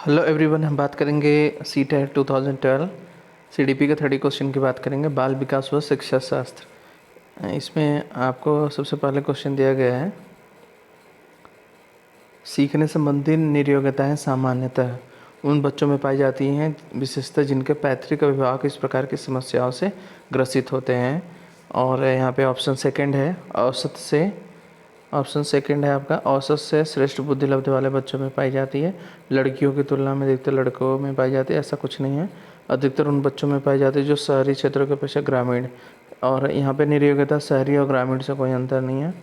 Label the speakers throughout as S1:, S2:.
S1: Hello everyone, हम बात करेंगे सी टेट 2012 सीडीपी के 30 क्वेश्चन की बात करेंगे। बाल विकास व शिक्षा शास्त्र। इसमें आपको सबसे पहले क्वेश्चन दिया गया है, सीखने संबंधी निर्योग्यताएं सामान्यतः उन बच्चों में पाई जाती हैं विशेषतः जिनके पैतृक अभिभावक इस प्रकार की समस्याओं से ग्रसित होते हैं। और यहाँ पे ऑप्शन सेकंड है, ऑप्शन सेकंड है आपका, औसत से श्रेष्ठ बुद्धि लब्धि वाले बच्चों में पाई जाती है। लड़कियों की तुलना में अधिकतर लड़कों में पाई जाती है, ऐसा कुछ नहीं है। अधिकतर उन बच्चों में पाई जाती है जो शहरी क्षेत्रों के अपेक्षा ग्रामीण, और यहाँ पे निर्योग्यता शहरी और ग्रामीण से कोई अंतर नहीं है।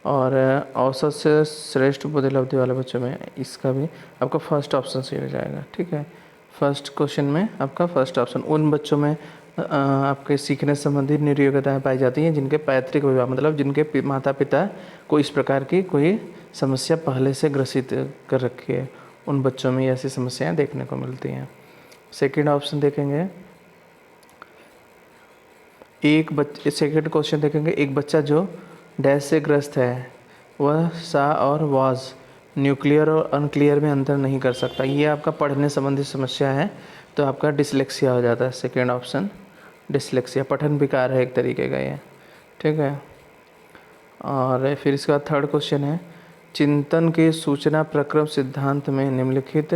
S1: और औसत से श्रेष्ठ बुद्धि लब्धि वाले बच्चों में, इसका भी आपका फर्स्ट ऑप्शन सही हो जाएगा। ठीक है, फर्स्ट क्वेश्चन में आपका फर्स्ट ऑप्शन, उन बच्चों में आपके सीखने संबंधी निर्योग्यताएं पाई जाती हैं जिनके पैतृक विवाह, मतलब जिनके माता पिता को इस प्रकार की कोई समस्या पहले से ग्रसित कर रखी है, उन बच्चों में ऐसी समस्याएं देखने को मिलती हैं। सेकंड ऑप्शन देखेंगे, सेकंड क्वेश्चन देखेंगे, एक बच्चा जो डैश से ग्रस्त है वह सा और वाज न्यूक्लियर और अनक्लियर में अंतर नहीं कर सकता। ये आपका पढ़ने संबंधी समस्या है, तो आपका डिसलेक्सिया हो जाता है। सेकेंड ऑप्शन डिसलेक्सिया, पठन विकार है एक तरीके का ये। ठीक है, और फिर इसके बाद थर्ड क्वेश्चन है, चिंतन के सूचना प्रक्रम सिद्धांत में निम्नलिखित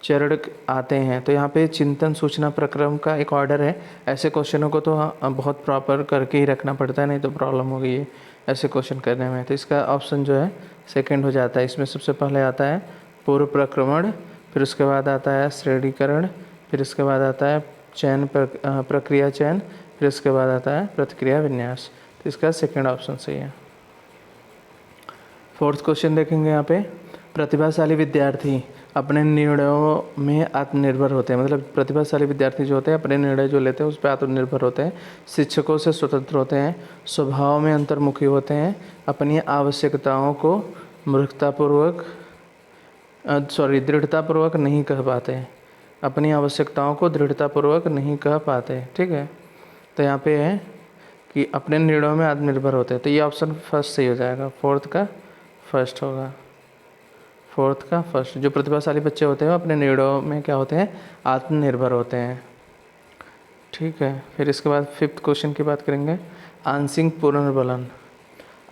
S1: चरण आते हैं। तो यहाँ पे चिंतन सूचना प्रक्रम का एक ऑर्डर है। ऐसे क्वेश्चनों को तो बहुत प्रॉपर करके ही रखना पड़ता है, नहीं तो प्रॉब्लम होगी ये ऐसे क्वेश्चन करने में। तो इसका ऑप्शन जो है सेकंड हो जाता है। इसमें सबसे पहले आता है पूर्व प्रक्रमण, फिर उसके बाद आता है श्रेणीकरण, फिर उसके बाद आता है चयन प्रक्रिया चयन, फिर उसके बाद आता है प्रतिक्रिया विन्यास। तो इसका सेकेंड ऑप्शन सही है। फोर्थ क्वेश्चन देखेंगे यहाँ पे, प्रतिभाशाली विद्यार्थी अपने निर्णयों में आत्मनिर्भर होते हैं। मतलब प्रतिभाशाली विद्यार्थी जो होते हैं अपने निर्णय जो लेते हैं उस पर आत्मनिर्भर होते हैं, शिक्षकों से स्वतंत्र होते हैं, स्वभाव में अंतर्मुखी होते हैं, अपनी आवश्यकताओं को दृढ़तापूर्वक नहीं कह पाते, अपनी आवश्यकताओं को दृढ़तापूर्वक नहीं कह पाते। ठीक है, तो यहाँ पे है कि अपने निर्णयों में आत्मनिर्भर होते हैं, तो ये ऑप्शन फर्स्ट सही हो जाएगा। फोर्थ का फर्स्ट होगा, फोर्थ का फर्स्ट। जो प्रतिभाशाली बच्चे होते हैं वो अपने निर्णयों में क्या होते हैं, आत्मनिर्भर होते हैं। ठीक है, फिर इसके बाद फिफ्थ क्वेश्चन की बात करेंगे, आंशिक पुनर्बलन।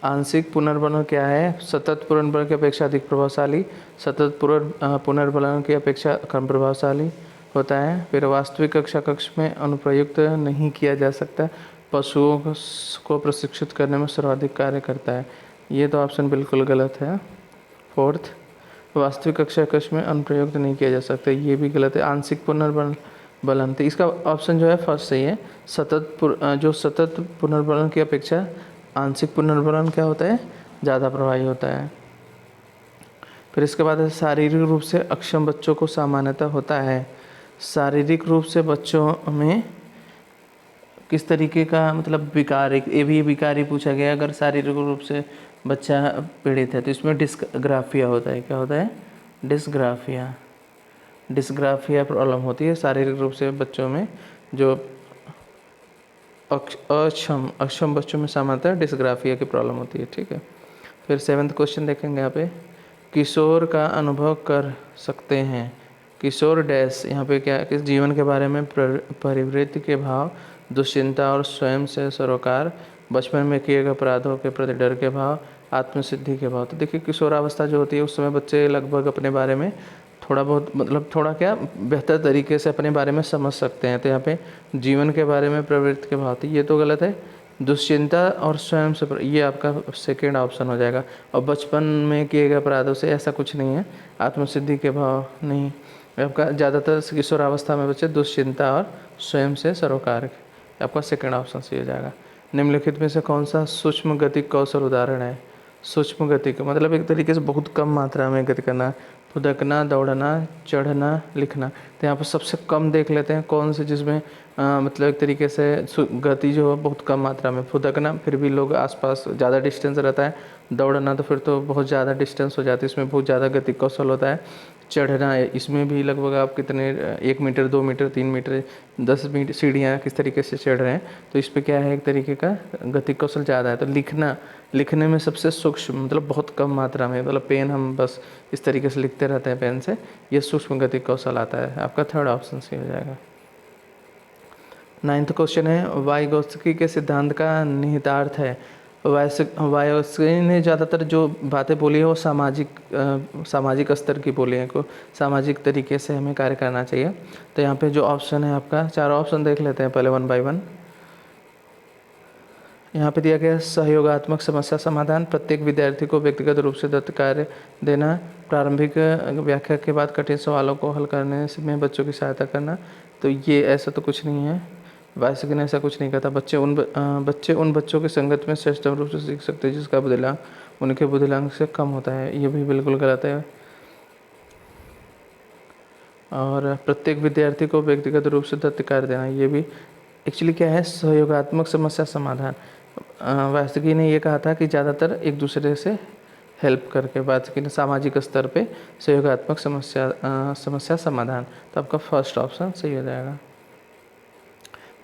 S1: आंशिक पुनर्बलन क्या है, सतत पुनर्बलन की अपेक्षा अधिक प्रभावशाली, सतत पुनर्बलन की अपेक्षा कम प्रभावशाली होता है। फिर वास्तविक कक्षा कक्ष में अनुप्रयुक्त नहीं किया जा सकता, पशुओं को प्रशिक्षित करने में सर्वाधिक कार्य करता है। ये तो ऑप्शन बिल्कुल गलत है। फोर्थ, वास्तविक कक्षा कक्ष में अनुप्रयुक्त नहीं किया जा सकता, ये भी गलत है। आंशिक पुनर्बलन, तो इसका ऑप्शन जो है फर्स्ट सही है। जो सतत पुनर्बलन की अपेक्षा आंशिक पुनर्बलन क्या होता है, ज़्यादा प्रभावी होता है। फिर इसके बाद शारीरिक रूप से अक्षम बच्चों को सामान्यतः होता है। शारीरिक रूप से बच्चों में किस तरीके का मतलब विकार, ये भी विकार ही पूछा गया। अगर शारीरिक रूप से बच्चा पीड़ित है तो इसमें डिस्ग्राफिया होता है। क्या होता है, डिस्ग्राफिया प्रॉब्लम होती है शारीरिक रूप से बच्चों में। जो अक्षम बच्चों में सामान्यतः डिस्ग्राफिया की प्रॉब्लम होती है। ठीक है, फिर सेवन्थ क्वेश्चन देखेंगे यहाँ पे, किशोर का अनुभव कर सकते हैं। किशोर डैश, यहाँ पे क्या, किस जीवन के बारे में परिवृत्ति के भाव, दुश्चिंता और स्वयं से सरोकार, बचपन में किए गए अपराधों के प्रति डर के भाव, आत्मसिद्धि के भाव। तो देखिए किशोरावस्था जो होती है उस समय बच्चे लगभग अपने बारे में थोड़ा बहुत, मतलब थोड़ा क्या बेहतर तरीके से अपने बारे में समझ सकते हैं। तो यहाँ पे जीवन के बारे में प्रवृत्ति के भाव, तो ये तो गलत है। दुश्चिंता और स्वयं से, ये आपका सेकेंड ऑप्शन हो जाएगा। और बचपन में किए गए अपराधों से, ऐसा कुछ नहीं है। आत्मसिद्धि के भाव नहीं, आपका ज़्यादातर किशोरावस्था में बच्चे दुश्चिंता और स्वयं से सरोकार, आपका सेकेंड ऑप्शन सही हो जाएगा। निम्नलिखित में से कौन सा सूक्ष्म गति कौशल उदाहरण है। सूक्ष्म गति का मतलब एक तरीके से बहुत कम मात्रा में गति करना, फुदकना, दौड़ना, चढ़ना, लिखना। तो यहाँ पर सबसे कम देख लेते हैं कौन से, जिसमें मतलब एक तरीके से गति जो है बहुत कम मात्रा में। फुदकना फिर भी लोग आसपास ज़्यादा डिस्टेंस रहता है, दौड़ना तो फिर तो बहुत ज़्यादा डिस्टेंस हो जाती है, इसमें बहुत ज़्यादा गति कौशल होता है। चढ़ना, इसमें भी लगभग आप कितने 1 मीटर 2 मीटर 3 मीटर 10 मीटर सीढ़ियाँ किस तरीके से चढ़ रहे हैं, तो इस पर क्या है एक तरीके का गति कौशल ज़्यादा है। तो लिखना, लिखने में सबसे सूक्ष्म, मतलब बहुत कम मात्रा में, मतलब पेन हम बस इस तरीके से लिखते रहते हैं पेन से, ये सूक्ष्म गति कौशल आता है। आपका थर्ड ऑप्शन सही हो जाएगा। 9th क्वेश्चन है, वाइगोत्स्की के सिद्धांत का निहितार्थ है। वाइगोत्स्की ने ज़्यादातर जो बातें बोली है वो सामाजिक स्तर की बोली है, को सामाजिक तरीके से हमें कार्य करना चाहिए। तो यहाँ पे जो ऑप्शन है आपका, 4 ऑप्शन देख लेते हैं पहले 1 बाय 1। यहाँ पे दिया गया है, सहयोगात्मक समस्या समाधान, प्रत्येक विद्यार्थी को व्यक्तिगत रूप से दत्त कार्य देना, प्रारंभिक व्याख्या के बाद कठिन सवालों को हल करने में बच्चों की सहायता करना। तो ये ऐसा तो कुछ नहीं है, वाइगोत्स्की ने ऐसा कुछ नहीं कहा था। बच्चे उन बच्चों की संगत में श्रेष्ठ रूप से सीख सकते हैं जिसका बुद्धिआंक उनके बुद्धिआंक से कम होता है, ये भी बिल्कुल गलत है। और प्रत्येक विद्यार्थी को व्यक्तिगत रूप से दत्त कार्य देना, ये भी एक्चुअली क्या है, सहयोगात्मक समस्या समाधान। वाइगोत्स्की ने ये कहा था कि ज़्यादातर एक दूसरे से हेल्प करके, वाइगोत्स्की ने सामाजिक स्तर पे सहयोगात्मक समस्या समाधान। तो आपका फर्स्ट ऑप्शन सही हो जाएगा।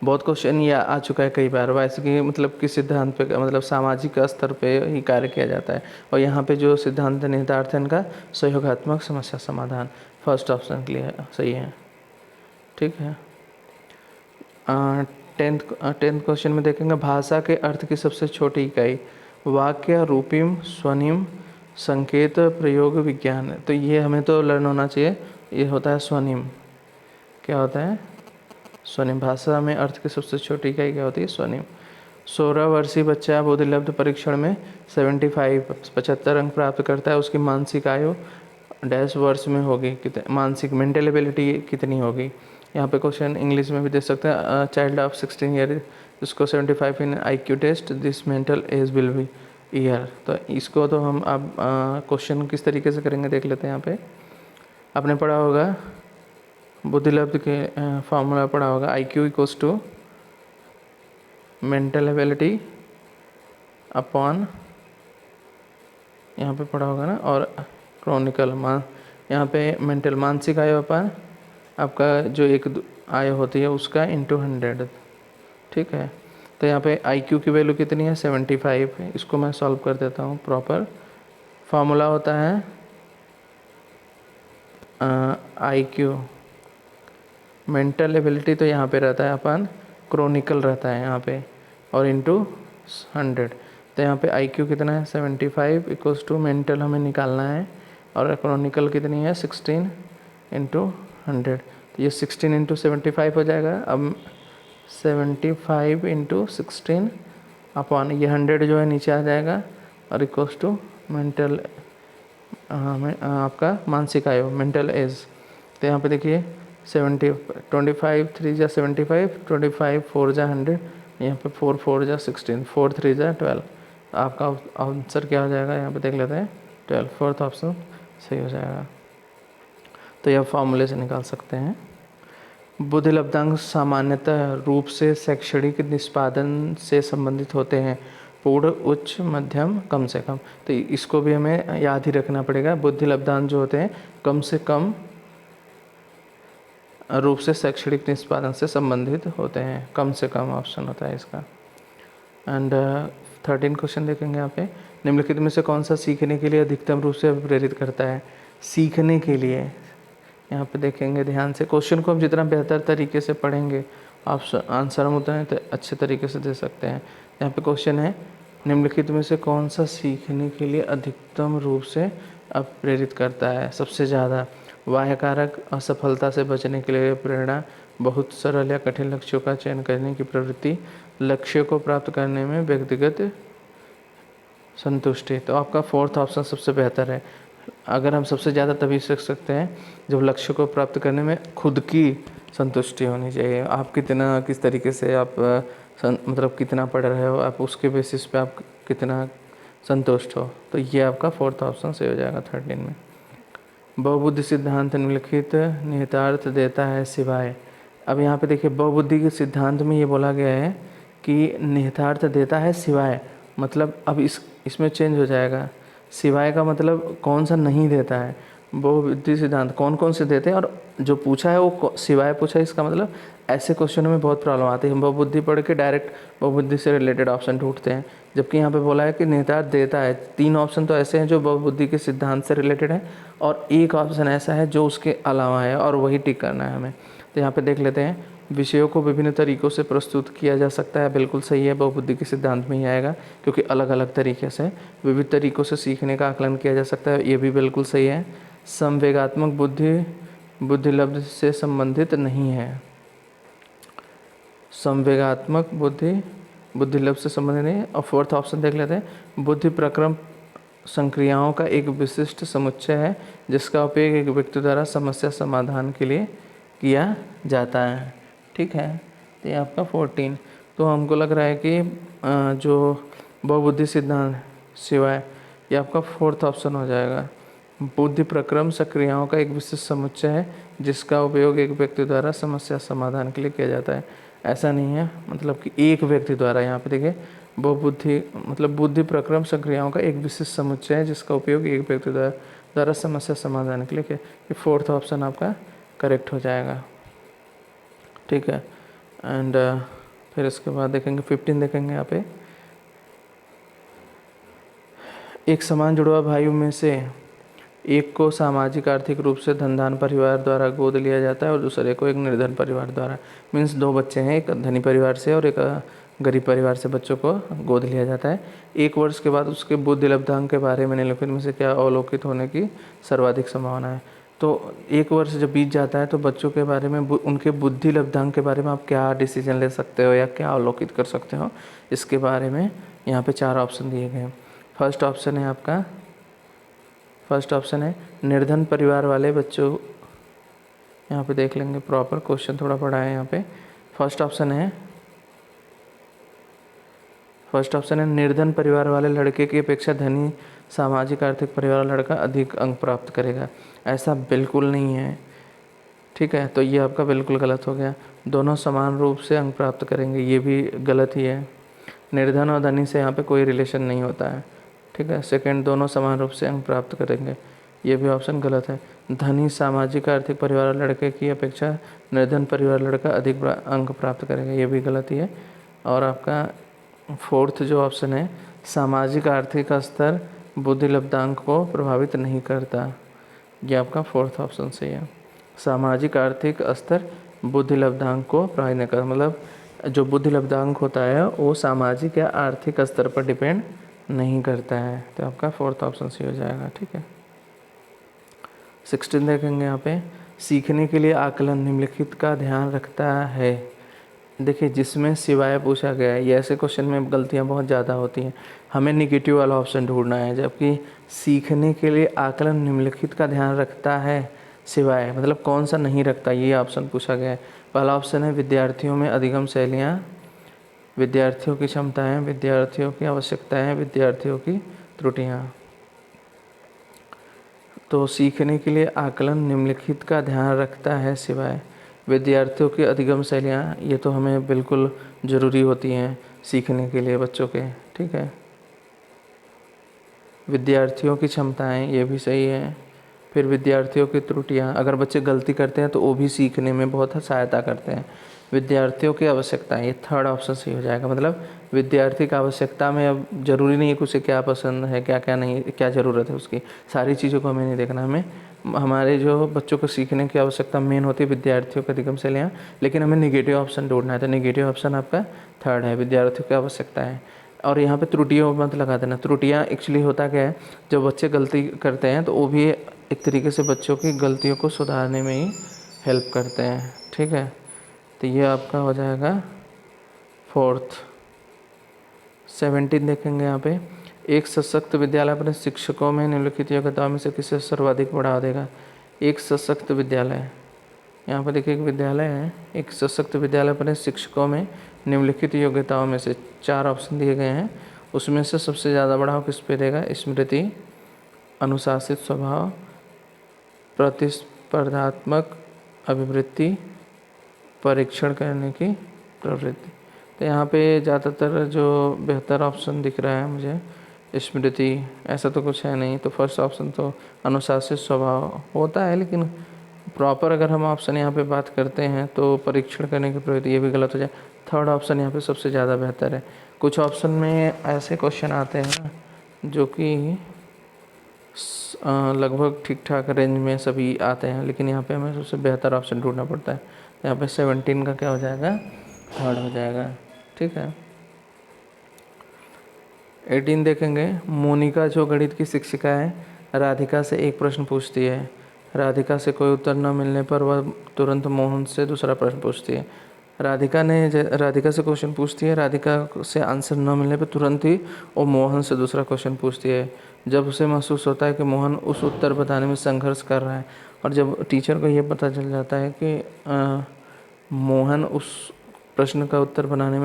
S1: बहुत क्वेश्चन ये आ चुका है कई बार, वाइगोत्स्की मतलब किस सिद्धांत पे, मतलब सामाजिक स्तर पे ही कार्य किया जाता है, और यहाँ पे जो सिद्धांत निहितार्थ है इनका सहयोगात्मक समस्या समाधान, फर्स्ट ऑप्शन के लिए सही है। ठीक है। 10th क्वेश्चन में देखेंगे, भाषा के अर्थ की सबसे छोटी इकाई, वाक्य, रूपिम, स्वनिम, संकेत, प्रयोग, विज्ञान। तो ये हमें तो लर्न होना चाहिए, ये होता है स्वनिम। क्या होता है? स्वनिम। भाषा में अर्थ की सबसे छोटी इकाई क्या होती है? स्वनिम। 16 वर्षीय बच्चा बोधिलब्ध परीक्षण में 75 अंक प्राप्त करता है, उसकी मानसिक आयु डैश वर्ष में होगी, कितने मानसिक मेंटल एबिलिटी कितनी होगी? यहाँ पे क्वेश्चन इंग्लिश में भी दे सकते हैं, चाइल्ड ऑफ 16 ईयर इसको 75 in IQ test, this mental age will be year. तो इसको तो हम अब क्वेश्चन किस तरीके से करेंगे देख लेते हैं। यहाँ पे आपने पढ़ा होगा, बुद्धिलब्ध के फार्मूला पढ़ा होगा, IQ equals to mental ability upon, यहाँ पे पढ़ा होगा ना, और क्रॉनिकल यहाँ पे मेंटल मानसिक आयु अपन आपका जो एक आयु होती है उसका इंटू 100। ठीक है। तो यहाँ पे IQ की वैल्यू कितनी है? 75। इसको मैं सॉल्व कर देता हूँ प्रॉपर। फार्मूला होता है IQ, मेंटल एबिलिटी तो यहाँ पे रहता है अपन, क्रॉनिकल रहता है यहाँ पे, और इंटू 100। तो यहाँ पे IQ कितना है? 75 इक्वल्स टू मेंटल हमें निकालना है, और क्रॉनिकल कितनी है? 16 इंटू 100। तो ये 16 इंटू 75 हो जाएगा। अब 75 इंटू 16 अपॉन ये 100 जो है नीचे आ जाएगा, और इक्वल्स टू मेंटल आपका मानसिक आयु, मेंटल एज। तो यहाँ पे देखिए 25 3 जा 75, 25 4 जा 100, यहाँ पे 4 4 जा 16, 4 3 जा 12। आपका आंसर क्या हो जाएगा? यहाँ पे देख लेते हैं, 12। फोर्थ ऑप्शन सही हो जाएगा। तो यह फॉर्मूले से निकाल सकते हैं। बुद्धिलब्धांक सामान्यतः रूप से शैक्षणिक निष्पादन से संबंधित होते हैं, पूर्ण, उच्च, मध्यम, कम से कम। तो इसको भी हमें याद ही रखना पड़ेगा। बुद्धिलब्धांक जो होते हैं कम से कम रूप से शैक्षणिक निष्पादन से संबंधित होते हैं, कम से कम ऑप्शन होता है इसका। एंड 13 क्वेश्चन देखेंगे यहाँ पे, निम्नलिखित में से कौन सा सीखने के लिए अधिकतम रूप से प्रेरित करता है? सीखने के लिए यहाँ पे देखेंगे ध्यान से, क्वेश्चन को हम जितना बेहतर तरीके से पढ़ेंगे आंसर हम उतना अच्छे तरीके से दे सकते हैं। यहाँ पे क्वेश्चन है, निम्नलिखित में से कौन सा सीखने के लिए अधिकतम रूप से प्रेरित करता है? सबसे ज़्यादा बाह्य कारक, असफलता से बचने के लिए प्रेरणा, बहुत सरल या कठिन लक्ष्यों का चयन करने की प्रवृत्ति, लक्ष्य को प्राप्त करने में व्यक्तिगत संतुष्टि। तो आपका फोर्थ ऑप्शन सबसे बेहतर है। अगर हम सबसे ज़्यादा तभी सीख सकते हैं जब लक्ष्य को प्राप्त करने में खुद की संतुष्टि होनी चाहिए। आप कितना, किस तरीके से आप मतलब कितना पढ़ रहे हो, आप उसके बेसिस पे आप कितना संतुष्ट हो। तो ये आपका फोर्थ ऑप्शन सही हो जाएगा 13 में। बहुबुद्धि सिद्धांत निम्नलिखित निहितार्थ देता है सिवाय। अब यहाँ पे देखिए, बहुबुद्धि के सिद्धांत में ये बोला गया है कि निहितार्थ देता है सिवाय, मतलब अब इसमें चेंज हो जाएगा। सिवाय का मतलब कौन सा नहीं देता है। बहुबुद्धि सिद्धांत कौन कौन से देते हैं, और जो पूछा है वो सिवाय पूछा है, इसका मतलब ऐसे क्वेश्चन में बहुत प्रॉब्लम आती है। हम बहुबुद्धि पढ़ के डायरेक्ट बहुबुद्धि से रिलेटेड ऑप्शन ढूंढते हैं, जबकि यहाँ पे बोला है कि निहितार्थ देता है। 3 ऑप्शन तो ऐसे हैं जो बहुबुद्धि के सिद्धांत से रिलेटेड है, और एक ऑप्शन ऐसा है जो उसके अलावा है, और वही टिक करना है हमें। तो यहाँ पे देख लेते हैं, विषयों को विभिन्न तरीकों से प्रस्तुत किया जा सकता है, बिल्कुल सही है, बहुबुद्धि के सिद्धांत में ही आएगा, क्योंकि अलग अलग तरीके से विविध तरीकों से सीखने का आकलन किया जा सकता है, ये भी बिल्कुल सही है। संवेगात्मक बुद्धि बुद्धिलब्ध से संबंधित नहीं है। संवेगात्मक बुद्धि बुद्धिलब्ध से संबंधित नहीं है। और 4th ऑप्शन देख लेते हैं, बुद्धि प्रक्रम संक्रियाओं का एक विशिष्ट समुच्चय है जिसका उपयोग एक व्यक्ति द्वारा समस्या समाधान के लिए किया जाता है। ठीक है, तो ये आपका 14। तो हमको लग रहा है कि जो बहुबुद्धि सिद्धांत सिवाय ये आपका 4th ऑप्शन हो जाएगा। बुद्धि प्रक्रम सक्रियाओं का एक विशिष्ट समुच्चय है जिसका उपयोग एक व्यक्ति द्वारा समस्या समाधान के लिए किया जाता है। ऐसा नहीं है, मतलब कि एक व्यक्ति द्वारा, यहाँ पे देखिए बहुबुद्धि मतलब बुद्धि प्रक्रम सक्रियाओं का एक विशिष्ट समुच्चय है जिसका उपयोग एक व्यक्ति द्वारा समस्या समाधान के लिए किया। ये 4th ऑप्शन आपका करेक्ट हो जाएगा। ठीक है, एंड फिर इसके बाद देखेंगे 15 देखेंगे यहाँ पे, एक समान जुड़वा भाइयों में से एक को सामाजिक आर्थिक रूप से धनवान परिवार द्वारा गोद लिया जाता है और दूसरे को एक निर्धन परिवार द्वारा। मीन्स 2 बच्चे हैं, एक धनी परिवार से और एक गरीब परिवार से बच्चों को गोद लिया जाता है। 1 वर्ष के बाद उसके बुद्धि लब्धांक के बारे में निम्नलिखित में से क्या अवलोकित होने की सर्वाधिक संभावना है। तो 1 वर्ष जब बीत जाता है तो बच्चों के बारे में उनके बुद्धि लब्धांक के बारे में आप क्या डिसीजन ले सकते हो या क्या अवलोकित कर सकते हो, इसके बारे में यहाँ पे 4 ऑप्शन दिए गए हैं। फर्स्ट ऑप्शन है निर्धन परिवार वाले बच्चों, यहाँ पे देख लेंगे प्रॉपर क्वेश्चन थोड़ा पढ़ा है यहाँ पे। फर्स्ट ऑप्शन है निर्धन परिवार वाले लड़के की अपेक्षा धनी सामाजिक आर्थिक परिवार वाला लड़का अधिक अंक प्राप्त करेगा। ऐसा बिल्कुल नहीं है। ठीक है, तो ये आपका बिल्कुल गलत हो गया। दोनों समान रूप से अंक प्राप्त करेंगे, ये भी गलत ही है। निर्धन और धनी से यहाँ पे कोई रिलेशन नहीं होता है। ठीक है, सेकंड, दोनों समान रूप से अंक प्राप्त करेंगे, ये भी ऑप्शन गलत है। धनी सामाजिक आर्थिक परिवार वाले लड़के की अपेक्षा निर्धन परिवार लड़का अधिक अंक प्राप्त करेगा, ये भी गलत ही है। और आपका 4th जो ऑप्शन है, सामाजिक आर्थिक स्तर बुद्धि लब्धांक को प्रभावित नहीं करता, ये आपका 4th ऑप्शन सही है। सामाजिक आर्थिक स्तर बुद्धि लब्धांक को प्रभावित नहीं करता, मतलब जो बुद्धि लब्धांक होता है वो सामाजिक या आर्थिक स्तर पर डिपेंड नहीं करता है, तो आपका 4th ऑप्शन सही हो जाएगा। ठीक है, 16 देखेंगे यहाँ पे, सीखने के लिए आकलन निम्नलिखित का ध्यान रखता है। देखिए, जिसमें सिवाय पूछा गया है, ये ऐसे क्वेश्चन में गलतियाँ बहुत ज़्यादा होती हैं, हमें निगेटिव वाला ऑप्शन ढूंढना है। जबकि सीखने के लिए आकलन निम्नलिखित का ध्यान रखता है सिवाय, मतलब कौन सा नहीं रखता, ये ऑप्शन पूछा गया है। पहला ऑप्शन है विद्यार्थियों में अधिगम शैलियाँ, विद्यार्थियों की क्षमताएं, विद्यार्थियों की आवश्यकताएं, विद्यार्थियों की त्रुटियां। तो सीखने के लिए आकलन निम्नलिखित का ध्यान रखता है सिवाय विद्यार्थियों की अधिगम शैलियाँ, ये तो हमें बिल्कुल ज़रूरी होती हैं सीखने के लिए बच्चों के। ठीक है, विद्यार्थियों की क्षमताएं, ये भी सही है। फिर विद्यार्थियों की त्रुटियां, अगर बच्चे गलती करते हैं तो वो भी सीखने में बहुत सहायता करते हैं। विद्यार्थियों की आवश्यकताएं, ये 3rd ऑप्शन सही हो जाएगा। मतलब विद्यार्थी की आवश्यकता में अब ज़रूरी नहीं है कि उसे क्या पसंद है, क्या क्या नहीं, क्या ज़रूरत है उसकी, सारी चीज़ों को हमें नहीं देखना। हमें हमारे जो बच्चों को सीखने की आवश्यकता मेन होती है विद्यार्थियों के अधिगम शैलियाँ, लेकिन हमें निगेटिव ऑप्शन ढूंढना है। तो निगेटिव ऑप्शन आपका 3rd है, विद्यार्थियों की आवश्यकताएँ। और यहाँ पे त्रुटियों मत लगा देना। त्रुटियाँ एक्चुअली होता क्या है, जब बच्चे गलती करते हैं तो वो भी एक तरीके से बच्चों की गलतियों को सुधारने में ही हेल्प करते हैं। ठीक है, तो ये आपका हो जाएगा 4th। 17 देखेंगे यहाँ पे, एक सशक्त विद्यालय अपने शिक्षकों में निम्नलिखित योग्यताओं में से किसे सर्वाधिक बढ़ावा देगा। एक सशक्त विद्यालय, यहाँ पर देखिए एक विद्यालय है, एक सशक्त विद्यालय अपने शिक्षकों में निम्नलिखित योग्यताओं में से 4 ऑप्शन दिए गए हैं, उसमें से सबसे ज़्यादा बढ़ाव किस पे देगा। स्मृति, अनुशासित स्वभाव, प्रतिस्पर्धात्मक अभिवृत्ति, परीक्षण करने की प्रवृत्ति। तो यहाँ पे ज़्यादातर जो बेहतर ऑप्शन दिख रहा है मुझे, स्मृति, ऐसा तो कुछ है नहीं। तो फर्स्ट ऑप्शन तो अनुशासित स्वभाव होता है, लेकिन प्रॉपर अगर हम ऑप्शन यहाँ पे बात करते हैं तो परीक्षण करने की प्रवृत्ति, ये भी गलत हो जाए। थर्ड ऑप्शन यहाँ पे सबसे ज़्यादा बेहतर है। कुछ ऑप्शन में ऐसे क्वेश्चन आते हैं ना जो कि लगभग ठीक ठाक रेंज में सभी आते हैं, लेकिन यहाँ पे हमें सबसे बेहतर ऑप्शन ढूंढना पड़ता है। तो यहाँ पे 17 का क्या हो जाएगा, थर्ड हो जाएगा। ठीक है। 18 देखेंगे। मोनिका जो गणित की शिक्षिका है, राधिका से एक प्रश्न पूछती है। राधिका से कोई उत्तर न मिलने पर वह तुरंत मोहन से दूसरा प्रश्न पूछती है। राधिका से क्वेश्चन पूछती है, राधिका से आंसर न मिलने पर तुरंत ही वो मोहन से दूसरा क्वेश्चन पूछती है। जब उसे महसूस होता है कि मोहन उस उत्तर बताने में संघर्ष कर रहा है, और जब टीचर को ये पता चल जाता है कि मोहन उस प्रश्न का उत्तर बताने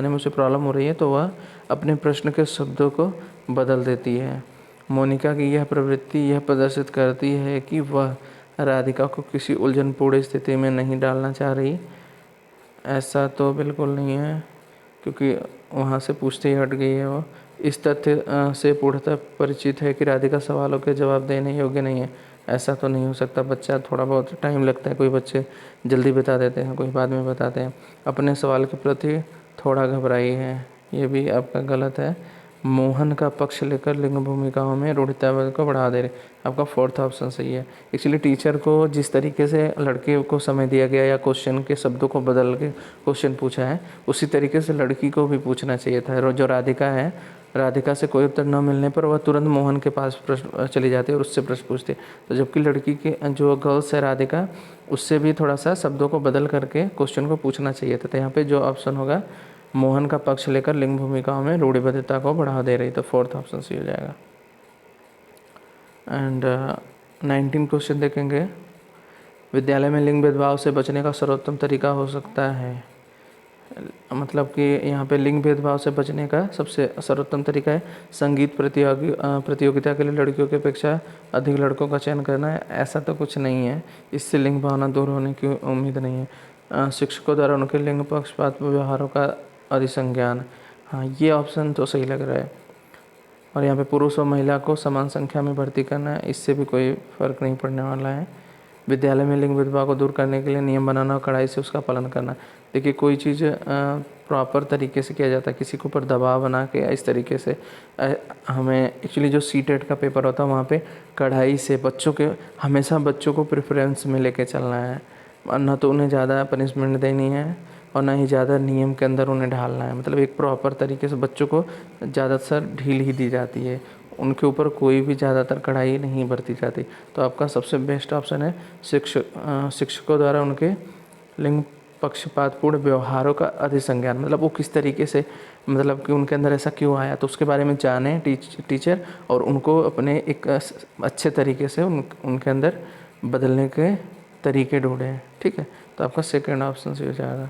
S1: में उसे प्रॉब्लम हो रही है, तो वह अपने प्रश्न के शब्दों को बदल देती है। मोनिका की यह प्रवृत्ति यह प्रदर्शित करती है कि वह राधिका को किसी उलझनपूर्ण स्थिति में नहीं डालना चाह रही। ऐसा तो बिल्कुल नहीं है, क्योंकि वहाँ से पूछते ही हट गई है वो। इस तथ्य से पूर्णतः परिचित है कि राधिका सवालों के जवाब देने योग्य नहीं है। ऐसा तो नहीं हो सकता, बच्चा थोड़ा बहुत टाइम लगता है, कोई बच्चे जल्दी बता देते हैं, कोई बाद में बताते हैं। अपने सवाल के प्रति थोड़ा घबराई है, ये भी आपका गलत है। मोहन का पक्ष लेकर लिंग भूमिकाओं में रूढ़ितावाद को बढ़ा दे रहे, आपका फोर्थ ऑप्शन सही है। इसलिए टीचर को जिस तरीके से लड़के को समय दिया गया या क्वेश्चन के शब्दों को बदल के क्वेश्चन पूछा है, उसी तरीके से लड़की को भी पूछना चाहिए था। जो राधिका है, राधिका से कोई उत्तर न मिलने पर वह तुरंत मोहन के पास प्रश्न चली जाती है और उससे प्रश्न पूछती है। तो जबकि लड़की के जो गर्ल्स है राधिका, उससे भी थोड़ा सा शब्दों को बदल करके क्वेश्चन को पूछना चाहिए था। तो यहाँ पे जो ऑप्शन होगा, मोहन का पक्ष लेकर लिंग भूमिकाओं में रूढ़िबद्धता को बढ़ावा दे रही, तो फोर्थ ऑप्शन सही हो जाएगा। एंड 19 क्वेश्चन देखेंगे। विद्यालय में लिंग भेदभाव से बचने का सर्वोत्तम तरीका हो सकता है, मतलब कि यहाँ पे लिंग भेदभाव से बचने का सबसे सर्वोत्तम तरीका है संगीत प्रतियोगिता के लिए लड़कियों की अपेक्षा अधिक लड़कों का चयन करना है। ऐसा तो कुछ नहीं है, इससे लिंग भावना दूर होने की उम्मीद नहीं है। शिक्षकों द्वारा उनके लिंग पक्षपात व्यवहारों का अधिसंज्ञान, हाँ ये ऑप्शन तो सही लग रहा है। और यहाँ पे पुरुष और महिला को समान संख्या में भर्ती करना है, इससे भी कोई फ़र्क नहीं पड़ने वाला है। विद्यालय में लिंग भेदभाव को दूर करने के लिए नियम बनाना और कड़ाई से उसका पालन करना। देखिए कोई चीज़ प्रॉपर तरीके से किया जाता है, किसी के ऊपर दबाव बना के इस तरीके से हमें एक्चुअली जो सीटेट का पेपर होता है वहाँ पे कड़ाई से हमेशा बच्चों को प्रेफरेंस में लेके चलना है, ना तो उन्हें ज़्यादा पनिशमेंट देनी है और ना ही ज़्यादा नियम के अंदर उन्हें ढालना है। मतलब एक प्रॉपर तरीके से बच्चों को ज़्यादातर ढील ही दी जाती है, उनके ऊपर कोई भी ज़्यादातर कड़ाई नहीं बरती जाती। तो आपका सबसे बेस्ट ऑप्शन है शिक्षकों द्वारा उनके लिंग पक्षपातपूर्ण व्यवहारों का अधिसंज्ञान। मतलब वो किस तरीके से, मतलब कि उनके अंदर ऐसा क्यों आया, तो उसके बारे में जाने टीचर, और उनको अपने एक अच्छे तरीके से उनके अंदर बदलने के तरीके ढूंढें। ठीक है, तो आपका सेकेंड ऑप्शन से हो जाएगा।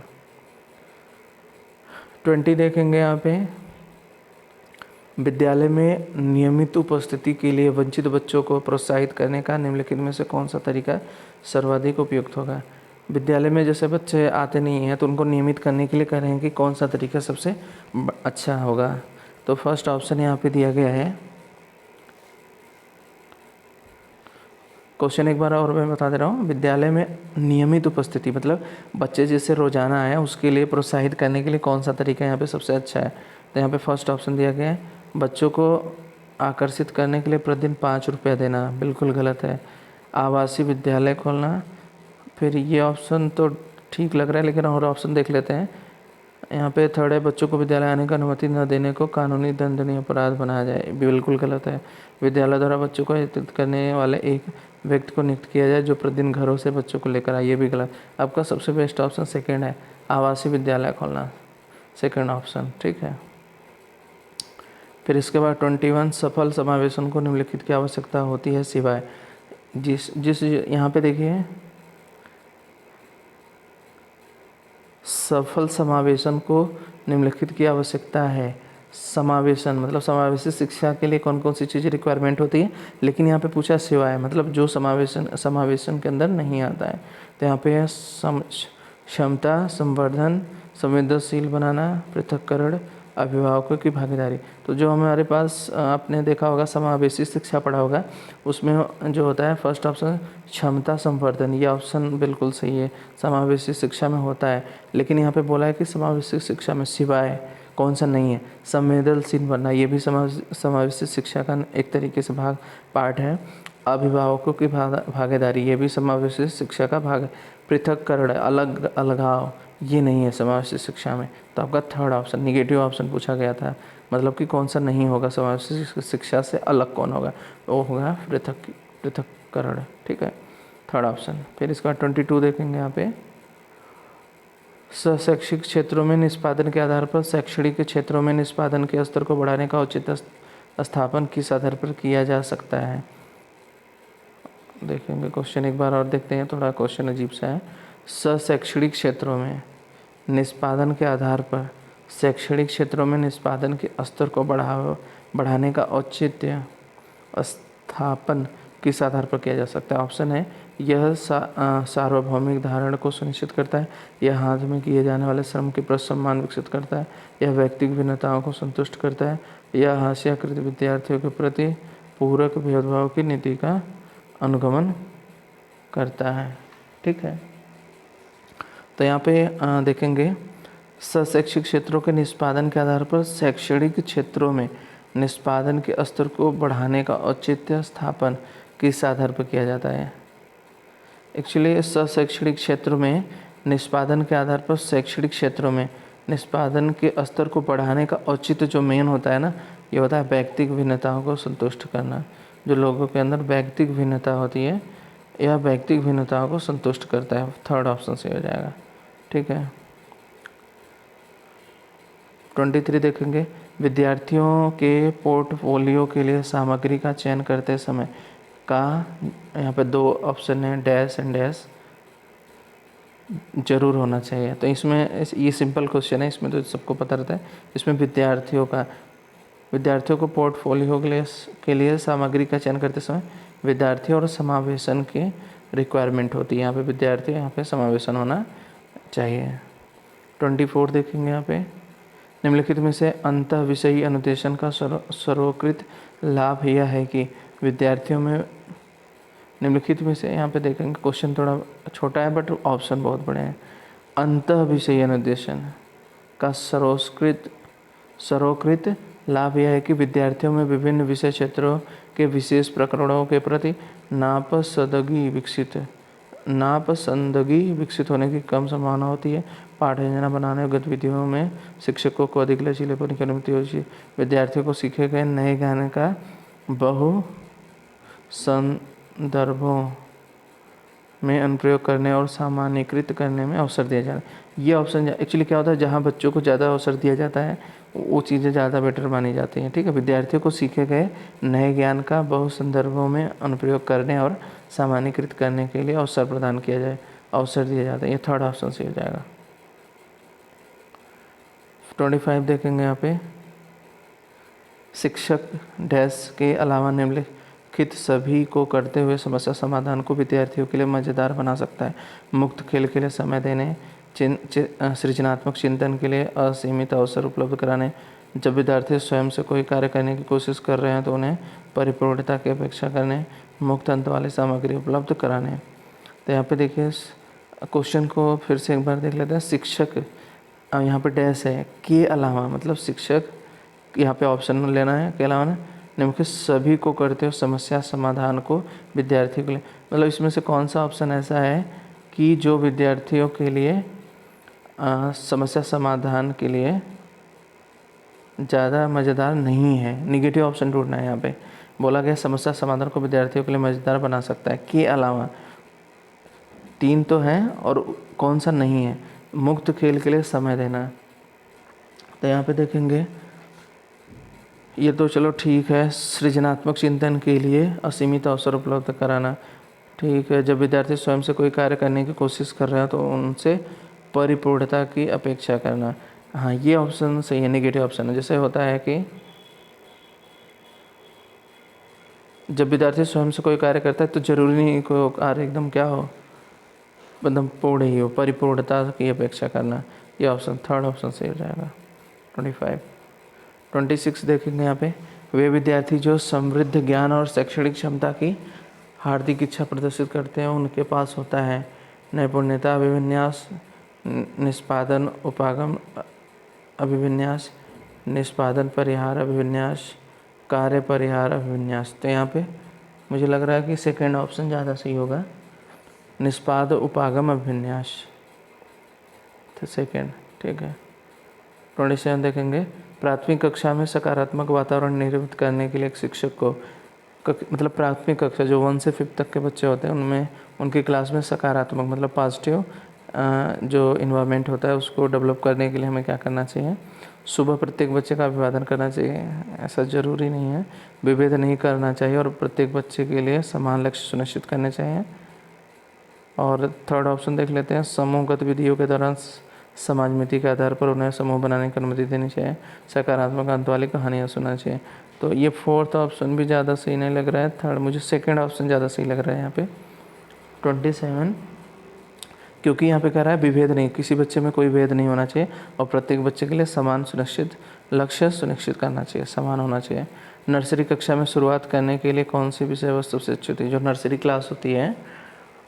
S1: 20 देखेंगे यहाँ पे। विद्यालय में नियमित उपस्थिति के लिए वंचित बच्चों को प्रोत्साहित करने का निम्नलिखित में से कौन सा तरीका सर्वाधिक उपयुक्त होगा। विद्यालय में जैसे बच्चे आते नहीं हैं तो उनको नियमित करने के लिए कह रहे हैं कि कौन सा तरीका सबसे अच्छा होगा। तो फर्स्ट ऑप्शन यहाँ पे दिया गया है। क्वेश्चन एक बार और मैं बता दे रहा हूँ। विद्यालय में नियमित उपस्थिति मतलब बच्चे जैसे रोजाना आए उसके लिए प्रोत्साहित करने के लिए कौन सा तरीका यहाँ पे सबसे अच्छा है। तो यहाँ पे फर्स्ट ऑप्शन दिया गया है, बच्चों को आकर्षित करने के लिए प्रतिदिन 5 रुपया देना, बिल्कुल गलत है। आवासीय विद्यालय खोलना, फिर ये ऑप्शन तो ठीक लग रहा है, लेकिन और ऑप्शन देख लेते हैं। यहाँ पे थर्ड है, बच्चों को विद्यालय आने की अनुमति न देने को कानूनी दंडनीय अपराध बनाया जाए, बिल्कुल गलत है। विद्यालय द्वारा बच्चों को एकत्रित करने वाले एक व्यक्ति को नियुक्त किया जाए जो प्रतिदिन घरों से बच्चों को लेकर आए, ये भी गलत। आपका सबसे बेस्ट ऑप्शन सेकेंड है, आवासीय विद्यालय खोलना, सेकेंड ऑप्शन, ठीक है। फिर इसके बाद 21, सफल समावेशन को निम्नलिखित की आवश्यकता होती है सिवाय जिस यहाँ पे देखिए, सफल समावेशन को निम्नलिखित की आवश्यकता है। समावेशन मतलब समावेशी शिक्षा के लिए कौन कौन सी चीज़ें रिक्वायरमेंट होती है, लेकिन यहाँ पे पूछा सिवाय मतलब जो समावेशन के अंदर नहीं आता है। तो यहाँ पे है क्षमता, संवर्धन, संवेदनशील बनाना, पृथक्करण, अभिभावकों की भागीदारी। तो जो हमारे पास आपने देखा होगा समावेशी शिक्षा पढ़ा होगा, उसमें जो होता है फर्स्ट ऑप्शन क्षमता संवर्धन, ये ऑप्शन बिल्कुल सही है, समावेशी शिक्षा में होता है। लेकिन यहाँ पे बोला है कि समावेशी शिक्षा में सिवाय कौन सा नहीं है, संवेदनशील बनना, ये भी समावेशी शिक्षा का एक तरीके से पार्ट है। अभिभावकों की भागीदारी, ये भी समावेशी शिक्षा का भाग है। पृथक्करण, अलगाव, ये नहीं है समावेशी शिक्षा में। तो आपका थर्ड ऑप्शन निगेटिव ऑप्शन पूछा गया था, मतलब कि कौन सा नहीं होगा समावेशी शिक्षा से अलग कौन होगा, वो होगा पृथक्करण। ठीक है, थर्ड ऑप्शन। फिर इसका 22 देखेंगे यहाँ पे, शैक्षिक क्षेत्रों में निष्पादन के आधार पर शैक्षणिक क्षेत्रों में निष्पादन के स्तर को बढ़ाने का उचित स्थापन किस आधार पर किया जा सकता है। देखेंगे क्वेश्चन एक बार और देखते हैं, थोड़ा क्वेश्चन अजीब सा है। शैक्षणिक क्षेत्रों में निष्पादन के आधार पर शैक्षणिक क्षेत्रों में निष्पादन के स्तर को बढ़ाने का औचित्य स्थापन किस आधार पर किया जा सकता है। ऑप्शन है, यह सार्वभौमिक धारण को सुनिश्चित करता है, यह हाथ में किए जाने वाले श्रम के प्रति सम्मान विकसित करता है, यह व्यक्तिगत भिन्नताओं को संतुष्ट करता है, यह हास्याकृत विद्यार्थियों के प्रति पूरक भेदभाव की नीति का अनुगमन करता है। ठीक है, तो यहाँ पे देखेंगे शैक्षिक क्षेत्रों के निष्पादन के आधार पर शैक्षणिक क्षेत्रों में निष्पादन के स्तर को बढ़ाने का औचित्य स्थापन किस आधार पर किया जाता है। एक्चुअली शैक्षणिक क्षेत्रों में निष्पादन के आधार पर शैक्षणिक क्षेत्रों में निष्पादन के स्तर को बढ़ाने का औचित्य जो मेन होता है ना, ये होता है व्यक्तिगत भिन्नताओं को संतुष्ट करना। जो लोगों के अंदर व्यक्तिगत भिन्नता होती है, यह व्यक्तिगत भिन्नताओं को संतुष्ट करता है। थर्ड ऑप्शन से हो जाएगा। ठीक है, 23 देखेंगे, विद्यार्थियों के पोर्टफोलियो के लिए सामग्री का चयन करते समय का, यहाँ पे दो ऑप्शन है, डैश एंड डैश जरूर होना चाहिए। तो इसमें ये सिंपल क्वेश्चन है, इसमें तो सबको पता रहता है। इसमें विद्यार्थियों को पोर्टफोलियो के लिए सामग्री का चयन करते समय विद्यार्थियों और समावेशन की रिक्वायरमेंट होती है। यहाँ पे विद्यार्थी, यहाँ पे समावेशन होना चाहिए। 24 देखेंगे यहाँ पे, निम्नलिखित में से अंतः विषयी अनुदेशन का सर्वोत्कृष्ट लाभ यह है कि विद्यार्थियों में, निम्नलिखित में से, यहाँ पे देखेंगे क्वेश्चन थोड़ा छोटा है बट ऑप्शन बहुत बड़े हैं। अंतः विषयी अनुदेशन का सर्वोत्कृष्ट लाभ यह है कि विद्यार्थियों में विभिन्न विषय क्षेत्रों के विशेष प्रकरणों के प्रति नापसंदगी विकसित होने की कम संभावना होती है। पाठ योजना बनाने और गतिविधियों में शिक्षकों को अधिक लचीलेपन की अनुमति होती है। विद्यार्थियों को सीखे गए नए ज्ञान का बहु संदर्भों में अनुप्रयोग करने और सामान्यीकृत करने में अवसर दिया जाता है। ये ऑप्शन एक्चुअली क्या होता है, जहाँ बच्चों को ज़्यादा अवसर दिया जाता है वो चीज़ें ज़्यादा बेटर मानी जाती हैं। ठीक है, विद्यार्थियों को सीखे गए नए ज्ञान का बहु संदर्भों में अनुप्रयोग करने और सामान्यीकृत करने के लिए अवसर प्रदान किया जाए, अवसर दिया जाता है। ये थर्ड ऑप्शन से हो जाएगा। 25 देखेंगे यहाँ पे, शिक्षक डैश के अलावा निम्नलिखित सभी को करते हुए समस्या समाधान को विद्यार्थियों के लिए मज़ेदार बना सकता है। मुक्त खेल के लिए समय देने, सृजनात्मक चिंतन के लिए असीमित अवसर उपलब्ध कराने, जब विद्यार्थी स्वयं से कोई कार्य करने की कोशिश कर रहे हैं तो उन्हें परिपूर्णता की अपेक्षा करने, मुक्त अंत वाली सामग्री उपलब्ध कराने। तो यहाँ पे देखिए क्वेश्चन को फिर से एक बार देख लेते हैं। शिक्षक, यहाँ पे डैश है, के अलावा, मतलब शिक्षक, यहाँ पे ऑप्शन लेना है, के अलावा निम्नलिखित सभी को करते हो समस्या समाधान को विद्यार्थियों के लिए, मतलब इसमें से कौन सा ऑप्शन ऐसा है कि जो विद्यार्थियों के लिए समस्या समाधान के लिए ज़्यादा मज़ेदार नहीं है। निगेटिव ऑप्शन ढूंढना है। यहाँ पे बोला गया समस्या समाधान को विद्यार्थियों के लिए मज़ेदार बना सकता है, के अलावा। 3 तो हैं और कौन सा नहीं है, मुक्त खेल के लिए समय देना। तो यहाँ पे देखेंगे, ये तो चलो ठीक है, सृजनात्मक चिंतन के लिए असीमित अवसर उपलब्ध कराना, ठीक है। जब विद्यार्थी स्वयं से कोई कार्य करने की कोशिश कर रहे हैं तो उनसे परिपूर्णता की अपेक्षा करना, हाँ ये ऑप्शन सही है, नेगेटिव ऑप्शन है। जैसे होता है कि जब विद्यार्थी स्वयं से कोई कार्य करता है तो जरूरी नहीं कोई कार्य एकदम क्या हो, एकदम पूर्ण ही हो, परिपूर्णता की अपेक्षा करना, ये ऑप्शन थर्ड ऑप्शन सही हो जाएगा। 25 26 देखेंगे यहाँ पे, वे विद्यार्थी जो समृद्ध ज्ञान और शैक्षणिक क्षमता की हार्दिक इच्छा प्रदर्शित करते हैं उनके पास होता है नैपुण्यता, अभिविन्यास, निष्पादन, उपागम, अभिविन्यास, निष्पादन परिहार, अभिविन्यास, कार्य परिहार, अभिविन्यास। तो यहाँ पे मुझे लग रहा है कि सेकेंड ऑप्शन ज़्यादा सही होगा, निष्पाद, उपागम, अभिविन्यास। तो सेकेंड, ठीक है। 27 देखेंगे, प्राथमिक कक्षा में सकारात्मक वातावरण निर्मित करने के लिए एक शिक्षक को मतलब प्राथमिक कक्षा जो 1 से 5 तक के बच्चे होते हैं उनमें उनकी क्लास में सकारात्मक मतलब पॉजिटिव जो इन्वायरमेंट होता है उसको डेवलप करने के लिए हमें क्या करना चाहिए? सुबह प्रत्येक बच्चे का अभिवादन करना चाहिए, ऐसा ज़रूरी नहीं है, विभेद नहीं करना चाहिए और प्रत्येक बच्चे के लिए समान लक्ष्य सुनिश्चित करने चाहिए। और थर्ड ऑप्शन देख लेते हैं, समूह गतिविधियों के दौरान समाज मिति के आधार पर उन्हें समूह बनाने की अनुमति देनी चाहिए, सकारात्मक अंत वाली कहानियाँ सुनना चाहिए। तो ये फोर्थ ऑप्शन भी ज़्यादा सही नहीं लग रहा है, थर्ड मुझे सेकंड ऑप्शन ज़्यादा सही लग रहा है यहाँ पे 27, क्योंकि यहाँ पे कह रहा है विभेद नहीं, किसी बच्चे में कोई भेद नहीं होना चाहिए और प्रत्येक बच्चे के लिए समान सुनिश्चित लक्ष्य सुनिश्चित करना चाहिए, समान होना चाहिए। नर्सरी कक्षा में शुरुआत करने के लिए कौन सी विषय वस्तु सबसे अच्छी होती है? जो नर्सरी क्लास होती है,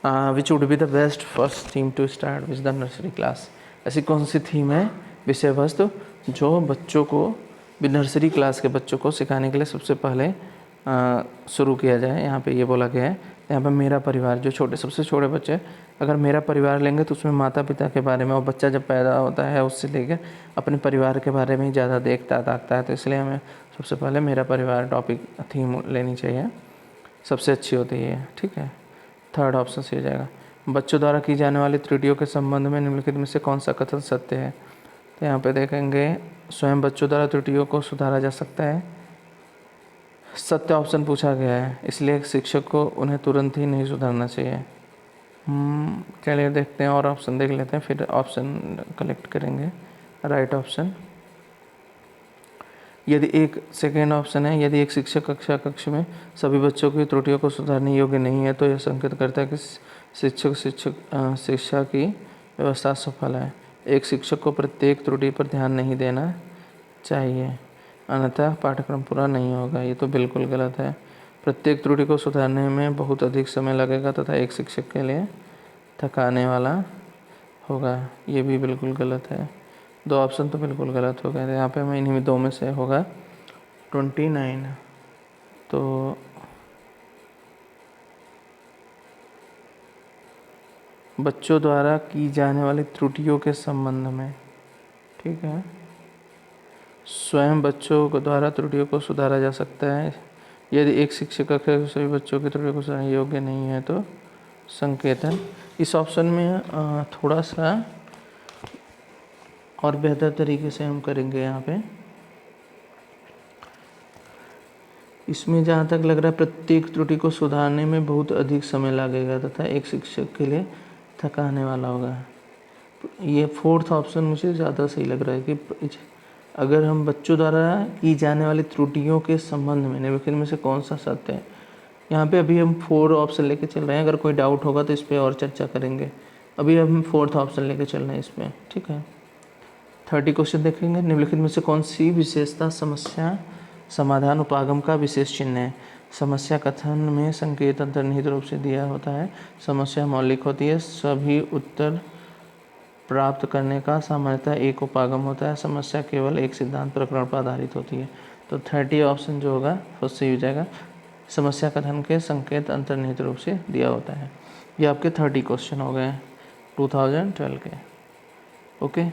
S1: which would be the best first theme to start with the nursery class? ऐसी कौन सी थीम है, विषय वस्तु जो बच्चों को नर्सरी क्लास के बच्चों को सिखाने के लिए सबसे पहले शुरू किया जाए? यहाँ पे ये बोला गया है, यहाँ पे मेरा परिवार, जो छोटे सबसे छोटे बच्चे अगर मेरा परिवार लेंगे तो उसमें माता पिता के बारे में, और बच्चा जब पैदा होता है उससे लेकर अपने परिवार के बारे में ही ज़्यादा देखता ताकता है, तो इसलिए हमें सबसे पहले मेरा परिवार टॉपिक थीम लेनी चाहिए, सबसे अच्छी होती है, ठीक है। थर्ड ऑप्शन सही हो जाएगा। बच्चों द्वारा की जाने वाली त्रुटियों के संबंध में निम्नलिखित में से कौन सा कथन सत्य है? तो यहाँ पे देखेंगे, स्वयं बच्चों द्वारा त्रुटियों को सुधारा जा सकता है, सत्य ऑप्शन पूछा गया है, इसलिए शिक्षक को उन्हें तुरंत ही नहीं सुधारना चाहिए। चलिए देखते हैं और ऑप्शन देख लेते हैं, फिर ऑप्शन कलेक्ट करेंगे। राइट ऑप्शन, यदि एक सेकेंड ऑप्शन है, यदि एक शिक्षक कक्ष में सभी बच्चों की त्रुटियों को सुधारने योग्य नहीं है तो यह संकेत करता है कि शिक्षा की व्यवस्था सफल है। एक शिक्षक को प्रत्येक त्रुटि पर ध्यान नहीं देना चाहिए, अन्यथा पाठ्यक्रम पूरा नहीं होगा। ये तो बिल्कुल गलत है, प्रत्येक त्रुटि को सुधारने में बहुत अधिक समय लगेगा तथा एक शिक्षक के लिए थकाने वाला होगा, ये भी बिल्कुल गलत है। दो ऑप्शन तो बिल्कुल गलत हो गए थे, यहाँ पे हमें इन्हीं में दो में से होगा 29। तो बच्चों द्वारा की जाने वाली त्रुटियों के संबंध में, ठीक है, स्वयं बच्चों को द्वारा त्रुटियों को सुधारा जा सकता है, यदि एक शिक्षक सभी बच्चों की त्रुटियों को सुधारने योग्य नहीं है तो संकेतन। इस ऑप्शन में थोड़ा सा और बेहतर तरीके से हम करेंगे। यहाँ पे इसमें जहाँ तक लग रहा है प्रत्येक त्रुटि को सुधारने में बहुत अधिक समय लगेगा तथा एक शिक्षक के लिए थकाने वाला होगा। ये फोर्थ ऑप्शन मुझे ज़्यादा सही लग रहा है कि अगर हम बच्चों द्वारा की जाने वाली त्रुटियों के संबंध में निम्नलिखित में से कौन सा सत्य है। यहाँ पे अभी हम 4 ऑप्शन लेके चल रहे हैं, अगर कोई डाउट होगा तो इस पर और चर्चा करेंगे। अभी हम 4th ऑप्शन लेके चल रहे हैं इसमें, ठीक है। 30 क्वेश्चन देखेंगे, निम्नलिखित में से कौन सी विशेषता समस्या समाधान उपागम का विशेष चिन्ह है? समस्या कथन में संकेत अंतर्निहित रूप से दिया होता है, समस्या मौलिक होती है, सभी उत्तर प्राप्त करने का सामान्यतः एक उपागम होता है, समस्या केवल एक सिद्धांत प्रकरण पर आधारित होती है। तो 30 ऑप्शन जो होगा वो सही हो जाएगा, समस्या कथन के संकेत अंतर्निहित रूप से दिया होता है। ये आपके 30 क्वेश्चन हो गए 2012 के। ओके।